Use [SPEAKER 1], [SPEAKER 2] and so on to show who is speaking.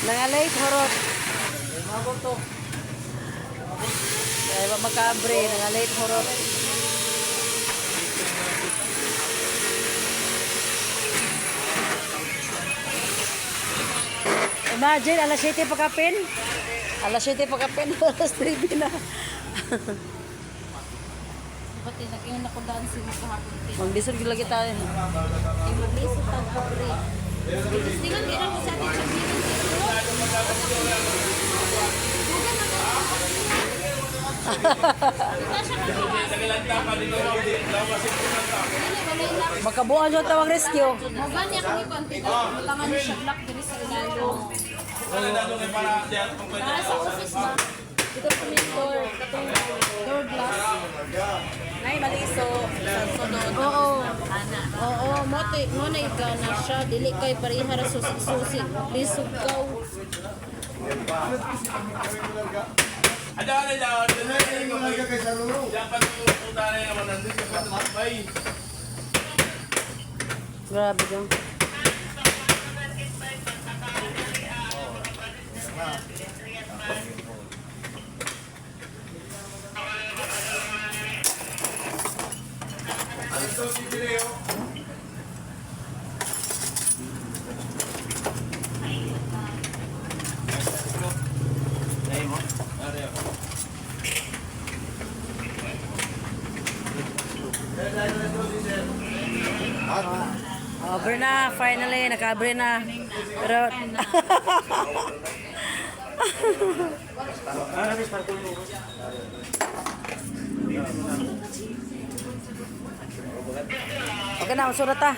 [SPEAKER 1] Nangalate horot.
[SPEAKER 2] Mabot to.
[SPEAKER 1] Ay ba makabre, nangalate horot. Imagine, alas 7 pa kapin. Alas 7 pa kapin, alas 3 na.
[SPEAKER 3] Pati naging nakudaan si mo kahapon.
[SPEAKER 1] Magdisod gila kita.
[SPEAKER 3] Maglisod ang kapre. Tingnan gina mo sa atin sa
[SPEAKER 1] Makabuan yung tawag rescue.
[SPEAKER 3] Maban niya kami kontinat. Mulangan niya siya black diri sa ilalong. Para sa office ba? Ito po yung door glass.
[SPEAKER 2] Nay, maliso. Sa sunod.
[SPEAKER 3] Oo. Oo, mo na igana siya. Dili kay parihara susi-susi. Lisod kaw.
[SPEAKER 4] Ada ada jalan. Ini lagi ke Salulu. Dapat utara yang mana nanti cepat baik.
[SPEAKER 1] Grabe yung.
[SPEAKER 4] Alto si video.
[SPEAKER 1] Over na, finally, nakabre na. Pero, okay na, usurat ta.